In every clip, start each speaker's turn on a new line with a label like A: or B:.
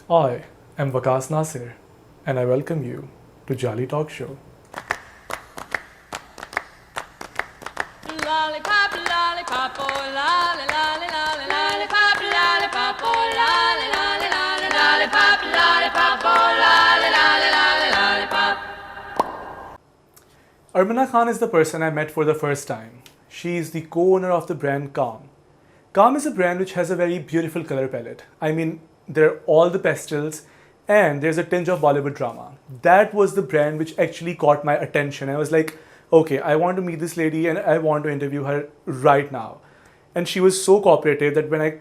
A: I am Vakas Nasir, and I welcome you to Jolly Talk Show.
B: Lollipop, lollipop, oh, lolly, lolly, lolly, lollipop, lollipop, oh, lolly, lolly, lolly, lollipop, lollipop, oh, lolly, lolly, lolly, lollipop.
A: Armana Khan is the person I met for the first time. She is the co-owner of the brand Calm. Calm is a brand which has a very beautiful color palette. I mean, there are all the pastels and there's a tinge of Bollywood drama. That was the brand which actually caught my attention. I was like, okay, I want to meet this lady and I want to interview her right now. And she was so cooperative that when I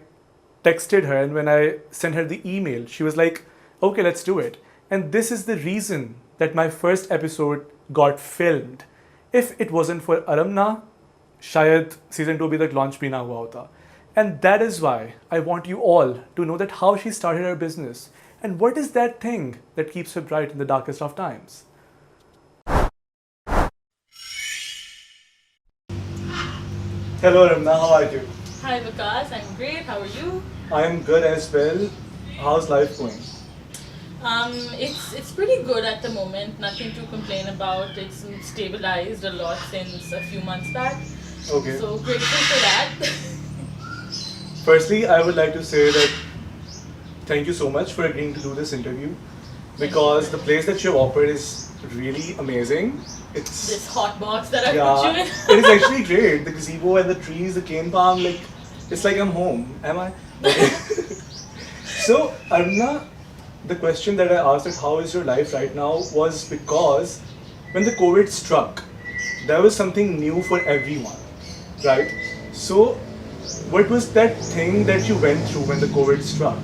A: texted her and when I sent her the email, she was like, okay, let's do it. And this is the reason that my first episode got filmed. If it wasn't for Aramna, शायद season 2 अभी तक launch भी ना हुआ होता. And that is why I want you all to know that how she started her business and what is that thing that keeps her bright in the darkest of times. Hello Ramna, how are you?
B: Hi Vikas, I'm great. How are you?
A: I am good as well. How's life going?
B: It's pretty good at the moment. Nothing to complain about. It's stabilized a lot since a few months back.
A: Okay.
B: So grateful for that.
A: Firstly, I would like to say that thank you so much for agreeing to do this interview because the place that you've offered is really amazing. It's
B: This hot box that I put
A: yeah,
B: you in.
A: it is actually great. The gazebo and the trees, the cane palm, like it's like I'm home. Am I? So, Aruna, the question that I asked that how is your life right now was because when the COVID struck, there was something new for everyone, right? So, what was that thing that you went through when the COVID struck?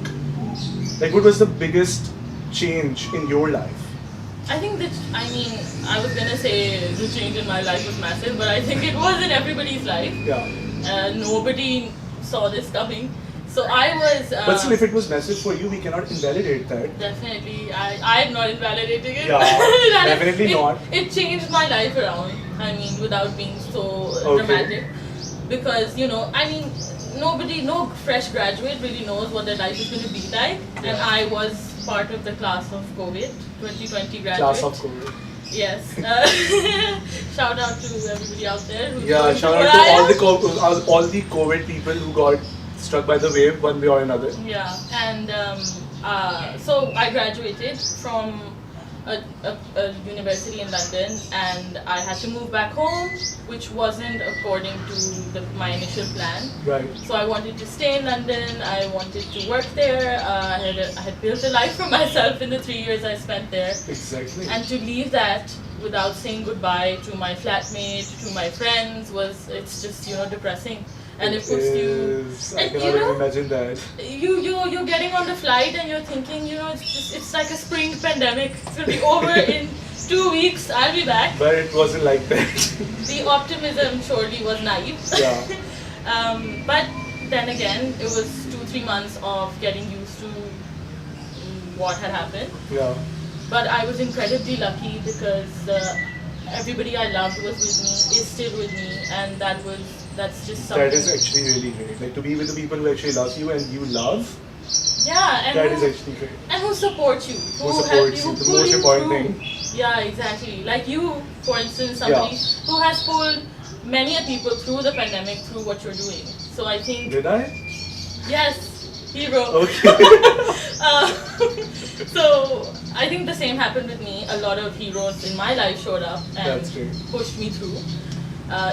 A: Like, what was the biggest change in your life?
B: I think that, I was gonna say the change in my life was massive, but I think it was in everybody's life.
A: Yeah.
B: Nobody saw this coming. So I was.
A: But still, if it was massive for you, we cannot invalidate that.
B: Definitely, I'm not invalidating it.
A: Yeah,
B: That
A: definitely not.
B: It changed my life around. Without being so
A: Okay.
B: dramatic, because no fresh graduate really knows what their life is going to be like, and I was part of the class of COVID 2020 graduate.
A: Class of COVID.
B: Yes. Shout out to everybody out there. Who's
A: Yeah,
B: going
A: shout
B: through
A: out
B: what
A: to
B: I
A: all
B: am.
A: all the COVID people who got struck by the wave one way or another.
B: Yeah, and so I graduated from a university in London, and I had to move back home, which wasn't according to my initial plan.
A: Right.
B: So I wanted to stay in London. I wanted to work there. I had built a life for myself in the 3 years I spent there,
A: Exactly.
B: and to leave that without saying goodbye to my flatmate, to my friends, it's just depressing. And it puts you.
A: I
B: And
A: cannot even imagine that.
B: you're getting on the flight and you're thinking, it's like a spring pandemic. It's gonna be over in 2 weeks. I'll be back.
A: But it wasn't like that.
B: The optimism surely was naive.
A: Yeah.
B: But then again, it was 2-3 months of getting used to what had happened.
A: Yeah.
B: But I was incredibly lucky because everybody I loved was with me, is still with me, and that's just something.
A: That is actually really great. Like to be with the people who actually love you and you love,
B: Yeah, and
A: that
B: who,
A: is actually great.
B: and who support you,
A: Who
B: help
A: supports you,
B: who
A: the
B: pull
A: most
B: you
A: important
B: through.
A: thing.
B: Yeah, exactly. Like you, for instance, somebody who has pulled many a people through the pandemic, through what you're doing. So I think,
A: Did I?
B: yes, hero.
A: Okay.
B: Uh, so I think the same happened with me. A lot of heroes in my life showed up and
A: That's great.
B: pushed me through.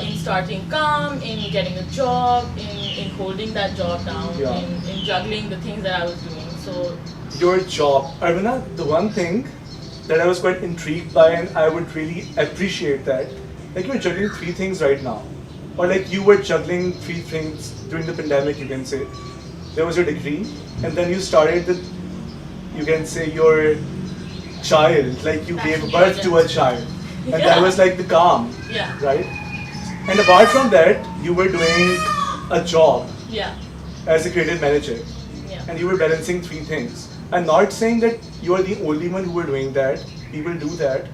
B: In starting Calm, in getting a job, in holding that job down,
A: Yeah.
B: in juggling the things that I was doing. So
A: Your job. Arvina, the one thing that I was quite intrigued by and I would really appreciate that, like you're juggling 3 things right now. Or like you were juggling 3 things during the pandemic, you can say. There was your degree, and then you started you can say your child, like you gave
B: Passion
A: birth to a
B: project.
A: child. And
B: Yeah.
A: that was like the Calm,
B: yeah,
A: right? And apart from that, you were doing a job
B: yeah,
A: as a creative manager.
B: yeah.
A: And you were balancing 3 things. I'm not saying that you are the only one who were doing that. People do that.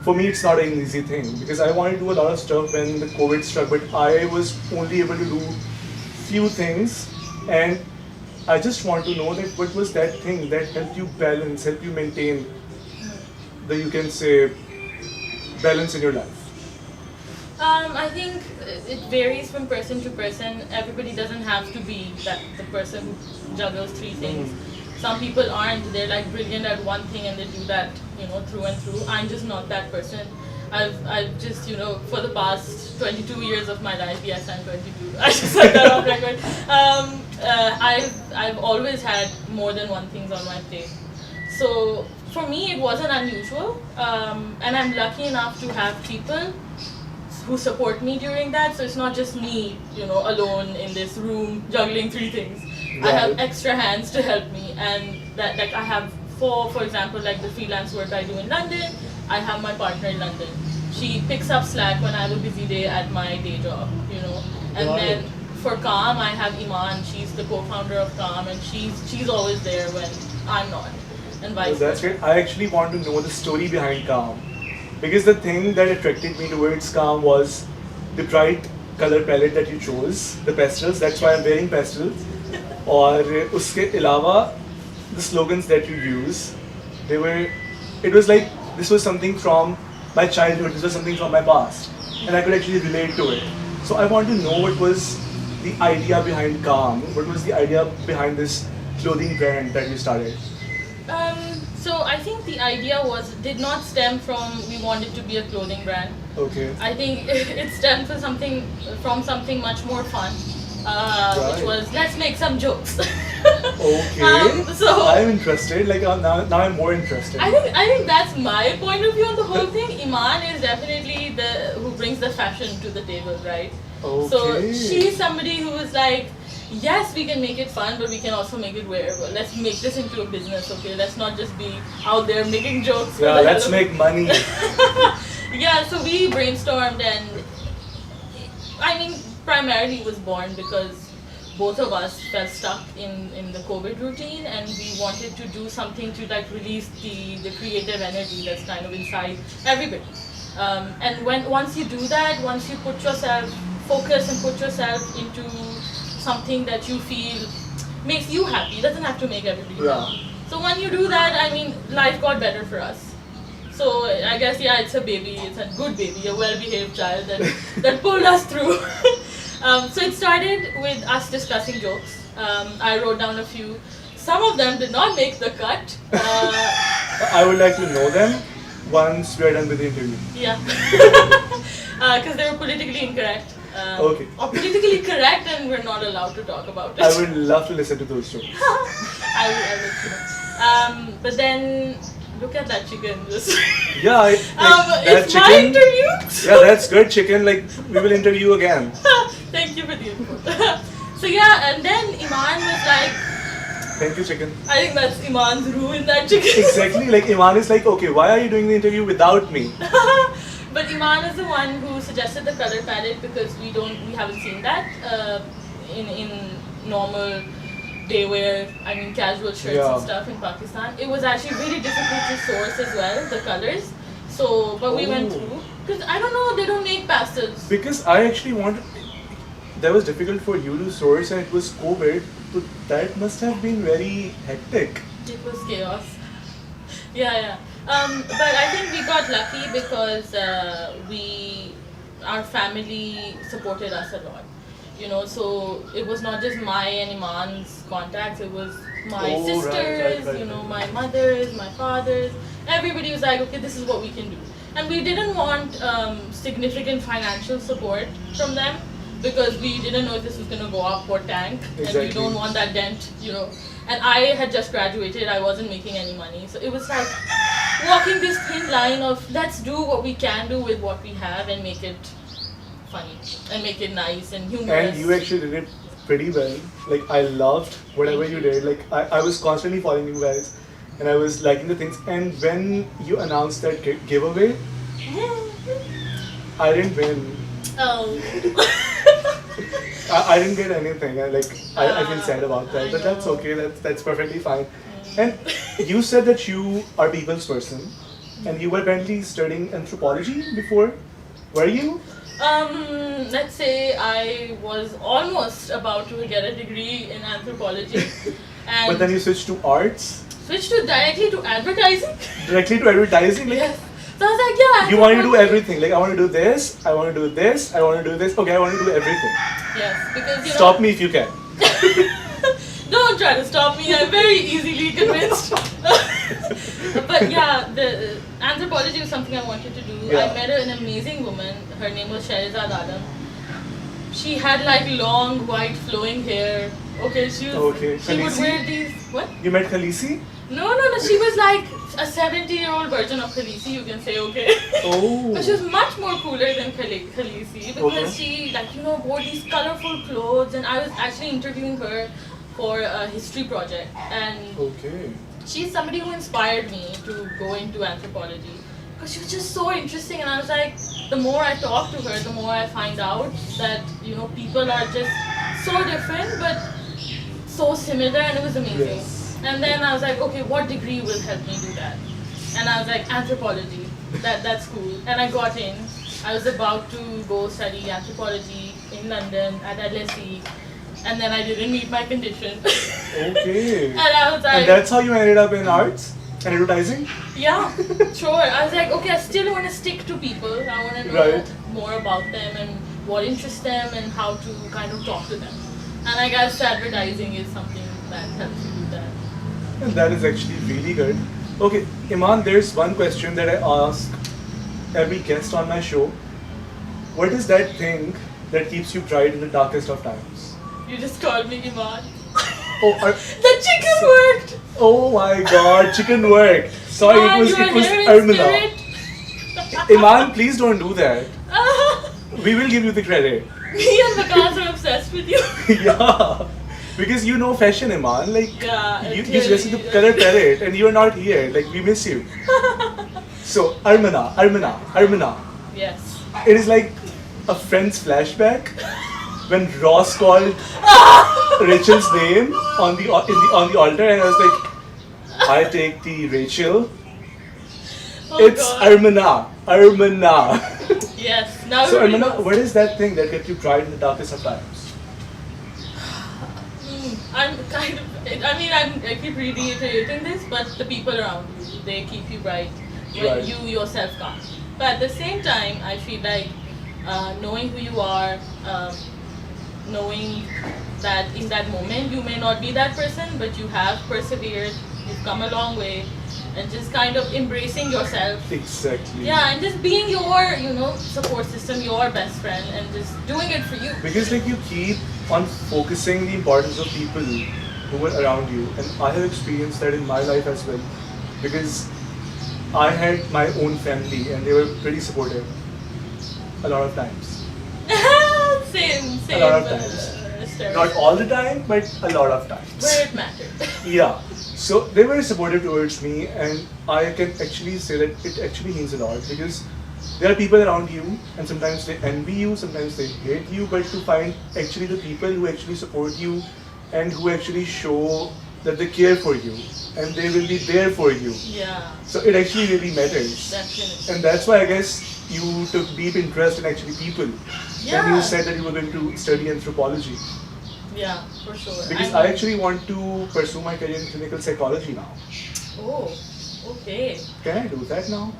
A: For me, it's not an easy thing because I wanted to do a lot of stuff when the COVID struck, but I was only able to do few things, and I just want to know that what was that thing that helped you balance, helped you maintain the, you can say, balance in your life?
B: I think it varies from person to person. Everybody doesn't have to be that the person who juggles three things. Some people aren't. They're like brilliant at one thing and they do that, through and through. I'm just not that person. I've just, for the past 22 years of my life, yes, I'm 22. I just said that on record. I've always had more than one things on my plate. So for me, it wasn't unusual, and I'm lucky enough to have people who support me during that. So it's not just me, alone in this room juggling three things. I have extra hands to help me, and that like I have for example, like the freelance work I do in London, I have my partner in London. She picks up slack when I have a busy day at my day job, And then for Calm, I have Iman. She's the co-founder of Calm, and she's always there when I'm not, and vice versa.
A: That's great. I actually want to know the story behind Calm, because the thing that attracted me towards Calm was the bright color palette that you chose, the pastels. That's why I'm wearing pastels. और उसके अलावा the slogans that you use, it was like this was something from my childhood, this was something from my past, and I could actually relate to it. So I want to know what was the idea behind Calm, what was the idea behind this clothing brand that you started?
B: So I think the idea did not stem from we wanted to be a clothing brand.
A: Okay.
B: I think it stemmed from something much more fun. Which was, let's make some jokes.
A: Okay.
B: So
A: I'm interested. Like now I'm more interested.
B: I think that's my point of view on the whole thing. Iman is definitely who brings the fashion to the table, right?
A: Okay.
B: So she's somebody who is like, yes, we can make it fun, but we can also make it wearable. Let's make this into a business, okay? Let's not just be out there making jokes.
A: Yeah, let's make money.
B: Yeah, so we brainstormed, and I mean, primarily was born because both of us felt stuck in the COVID routine, and we wanted to do something to like release the creative energy that's kind of inside everybody. And once you do that, once you focus and put yourself into something that you feel makes you happy, it doesn't have to make everybody happy. So when you do that, I mean, life got better for us. So I guess, yeah, it's a baby, it's a good baby, a well-behaved child that pulled us through. So it started with us discussing jokes. I wrote down a few. Some of them did not make the cut.
A: I would like to know them once we are done with the interview.
B: Yeah. Because they were politically incorrect.
A: Okay.
B: Or politically correct, and we're not allowed to talk about it.
A: I would love to listen to those jokes.
B: I will. But then, look at that chicken. Just
A: Yeah,
B: it's my interview.
A: Yeah, that's good chicken. Like, we will interview again.
B: Thank you for the input. So yeah, and then Iman was like,
A: thank you, chicken.
B: I think that's Iman's ruin, that chicken.
A: Exactly, like Iman is like, okay, why are you doing the interview without me?
B: But Iman is the one who suggested the color palette because we haven't seen that in normal day wear, I mean casual shirts and stuff in Pakistan. It was actually really difficult to source as well, the colors. So, but we went through, because I don't know, they don't make pastels.
A: Because I actually wanted, that was difficult for you to source and it was COVID, so that must have been very hectic.
B: It was chaos. Yeah. But I think we got lucky because our family supported us a lot. So it was not just my and Iman's contacts, it was my sisters,
A: right.
B: My mother's, my father's. Everybody was like, okay, this is what we can do. And we didn't want significant financial support from them because we didn't know if this was going to go up or tank.
A: Exactly.
B: And we don't want that dent, And I had just graduated, I wasn't making any money. So it was like walking this thin line of let's do what we can do with what we have and make it funny and make it nice and humorous.
A: And you actually did it pretty well. Like, I loved whatever you did. Like, I was constantly following you guys and I was liking the things. And when you announced that giveaway, I didn't win.
B: Oh.
A: I didn't get anything. I feel sad about that, but that's okay. That's perfectly fine. And you said that you are people's person, and you were apparently studying anthropology before. Were you?
B: Let's say I was almost about to get a degree in anthropology, and
A: But then you switched to arts,
B: switched to directly to advertising.
A: directly to advertising. Like,
B: Yes. So I was like, yeah.
A: you want to do
B: anthropology.
A: everything. Like, I want to do this, I want to do this, I want to do this. Okay, I want to do everything.
B: Yes, because you
A: Stop
B: know.
A: me if you can.
B: Don't try to stop me. I'm very easily convinced. But yeah, the anthropology was something I wanted to do.
A: Yeah.
B: I met an amazing woman. Her name was Sherizad Adam. She had like long, white, flowing hair. Okay, she was.
A: Okay,
B: She would
A: Khaleesi?
B: wear these. What?
A: You met Khaleesi?
B: No. She was like a 70-year-old version of Khaleesi. You can say, okay.
A: Oh.
B: But she was much more cooler than Khaleesi because
A: Okay.
B: she, like, you know, wore these colorful clothes, and I was actually interviewing her for a history project, and
A: Okay.
B: she's somebody who inspired me to go into anthropology because she was just so interesting, and I was like, the more I talk to her, the more I find out that, you know, people are just so different but so similar, and it was amazing.
A: Yes.
B: And then I was like, okay, what degree will help me do that? And I was like, anthropology. That's cool. And I got in. I was about to go study anthropology in London at LSE, and then I didn't meet my condition.
A: Okay.
B: And I was like,
A: And that's how you ended up in arts and advertising?
B: yeah, sure. I was like, okay, I still want to stick to people. I want to know
A: Right.
B: more about them and what interests them and how to kind of talk to them. And I guess advertising is something that helps you do that.
A: And that is actually really good. Okay, Iman, there's one question that I ask every guest on my show. What is that thing that keeps you bright in the darkest of times?
B: You just called me Iman.
A: Oh,
B: The chicken worked!
A: oh my god, chicken worked. Sorry,
B: Iman, you are
A: it was
B: here in
A: Armina.
B: spirit.
A: Iman, please don't do that. We will give you the credit.
B: Me and Vikas are obsessed with you.
A: Yeah. Because you know fashion, Iman. Like,
B: Yeah,
A: you
B: clearly.
A: dress in the color palette and you are not here. Like, we miss you. So, Armina.
B: Yes.
A: It is like a friend's flashback when Ross called Rachel's name on the altar, and I was like, I take the Rachel.
B: Oh
A: It's
B: God.
A: Armina.
B: Yes. Now
A: So,
B: everybody
A: Armina,
B: knows.
A: what is that thing that kept you bright in the darkest of times?
B: I'm kind of. I keep reiterating this, but the people around you, they keep you bright when
A: Right.
B: you yourself can't. But at the same time, I feel like knowing who you are, knowing that in that moment you may not be that person, but you have persevered, you've come a long way, and just kind of embracing yourself.
A: Exactly.
B: Yeah, and just being your, you know, support system, your best friend, and just doing it for you.
A: Because like you keep on focusing the importance of people who were around you, and I have experienced that in my life as well. Because I had my own family and they were pretty supportive a lot of times.
B: Same.
A: A lot of times.
B: Stereotype.
A: Not all the time, but a lot of times.
B: Where it mattered.
A: Yeah. So they were supportive towards me, and I can actually say that it actually means a lot because there are people around you, and sometimes they envy you, sometimes they hate you, but to find actually the people who actually support you and who actually show that they care for you and they will be there for you.
B: Yeah,
A: So it actually really matters.
B: definitely.
A: And that's why I guess you took deep interest in actually people.
B: Yeah.
A: And you said that you were going to study anthropology.
B: Yeah, for sure.
A: Because I actually want to pursue my career in clinical psychology now.
B: Oh, okay.
A: Can I do that now?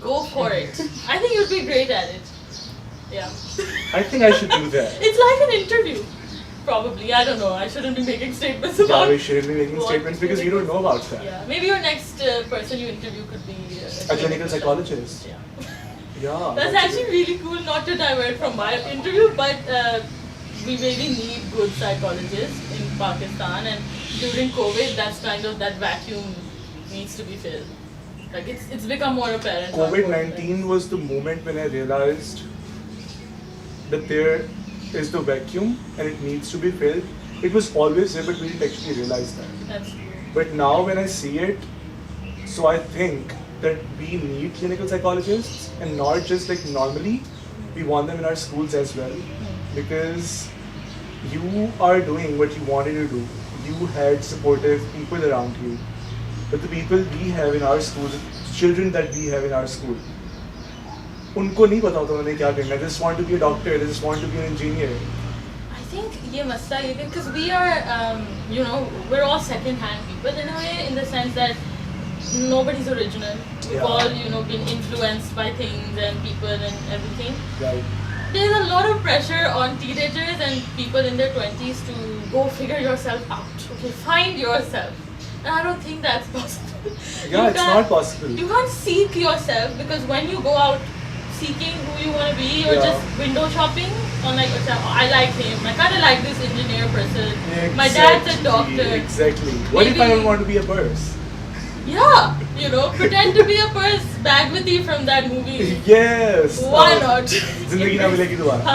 B: Go for it. I think you'd be great at it. Yeah.
A: I think I should do that.
B: It's like an interview. Probably. I don't know. I shouldn't be making statements
A: Yeah,
B: about
A: we shouldn't be making
B: what
A: statements because you don't know about that.
B: Yeah. Maybe your next person you interview could be
A: A clinical psychologist.
B: Yeah.
A: Yeah.
B: That's actually really cool, not to divert from my interview, but we really need good psychologists in Pakistan, and during COVID, that's kind of that vacuum needs to be filled. Like it's become more apparent.
A: COVID-19 was the moment when I realized that there is the vacuum and it needs to be filled. It was always there, but we didn't actually realize that.
B: That's true.
A: But now when I see it, so I think that we need clinical psychologists, and not just like normally, we want them in our schools as well, because you are doing what you wanted to do. You had supportive people around you, but the people we have in our schools, children that we have in our school, उनको नहीं पता होता उन्हें क्या करना है. They just want to be a doctor, they just want to be an engineer.
B: I think ये मसला ये because we are you know, we're all second-hand people in a way, in the sense that nobody's original. We've
A: Yeah.
B: all, you know, been influenced by things and people and everything.
A: Right.
B: There's a lot of pressure on teenagers and people in their 20s to go figure yourself out. Okay, find yourself. And I don't think that's possible.
A: Yeah, it's not possible.
B: You can't seek yourself, because when you go out seeking who you want to be, you're
A: Yeah.
B: just window shopping on like, okay, I like him. I kind of like this engineer person.
A: Exactly.
B: My dad's a doctor.
A: Exactly. What if I
B: Maybe-
A: don't want to be a purse?
B: Yeah, you know, pretend to be a purse bag with you from that movie.
A: Yes.
B: Why not?
A: जिंदगी ना मिलेगी दोबारा.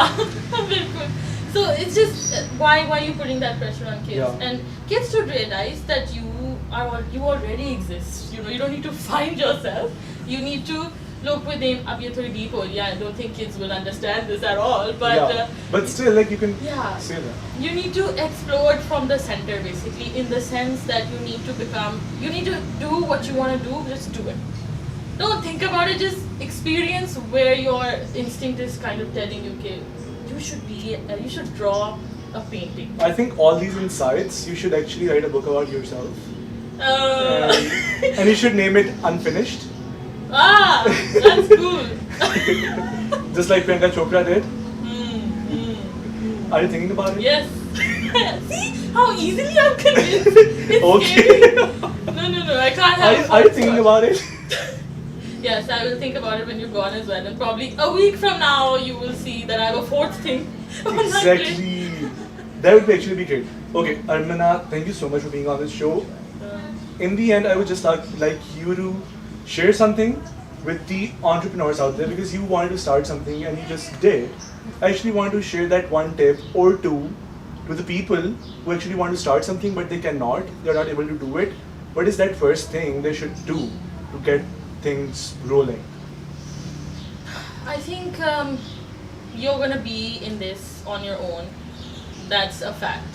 B: बिल्कुल. So it's just why you putting that pressure on kids?
A: Yeah.
B: And kids should realize that you already exist. You know, you don't need to find yourself. You need to look within. अब ये थोड़ी deep हो रही है. I don't think kids will understand this at all. But
A: Yeah. But still, like you can
B: yeah.
A: say that.
B: You need to explore it from the center, basically, in the sense that you need to do what you want to do, just do it. Don't think about it, just experience where your instinct is kind of telling you, okay, you should draw a painting.
A: I think all these insights, you should actually write a book about yourself. And you should name it Unfinished.
B: That's cool.
A: Just like Priyanka Chopra did. Are you thinking about it?
B: Yes. See how easily I'm convinced. It's
A: Okay.
B: scary. No, I can't have a
A: Are you
B: fourth
A: thinking
B: thought.
A: about it?
B: Yes, I will think about it when you're gone as well. And probably a week from now, you will see that I have a fourth thing on my plate.
A: Exactly. That would actually be great. Okay, Armana, thank you so much for being on this show. In the end, I would just like you to share something with the entrepreneurs out there, because you wanted to start something and you just did. I actually want to share that one tip or two to the people who actually want to start something but they cannot, they're not able to do it. What is that first thing they should do to get things rolling?
B: I think you're gonna be in this on your own. That's a fact.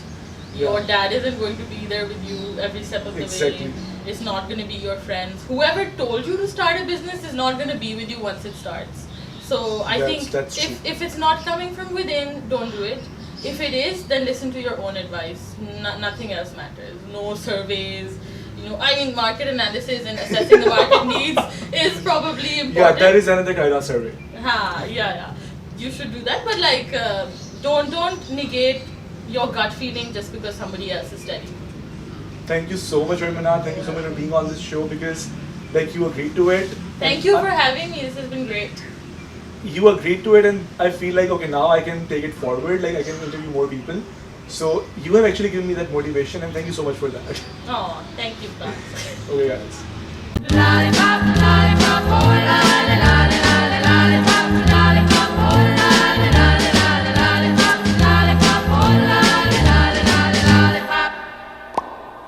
B: Your
A: Yeah.
B: dad isn't going to be there with you every step of the
A: Exactly.
B: way. It's not gonna be your friends. Whoever told you to start a business is not gonna be with you once it starts. So I think
A: That's true.
B: if it's not coming from within, don't do it. If it is, then listen to your own advice. Nothing else matters. No surveys. You know, I mean, market analysis and assessing the market needs is probably important.
A: Yeah, that is another kind of survey.
B: Yeah. You should do that, but like, don't negate your gut feeling just because somebody else is telling you.
A: Thank you so much, Armana. Thank you so much for being on this show, because like you agreed to it.
B: Thank you for having me. This has been great.
A: You agreed to it, and I feel like okay, now I can take it forward. Like I can interview more people. So you have actually given me that motivation, and thank you so much for that.
B: Oh, thank you, Clark.
A: Okay, guys.
B: La, la,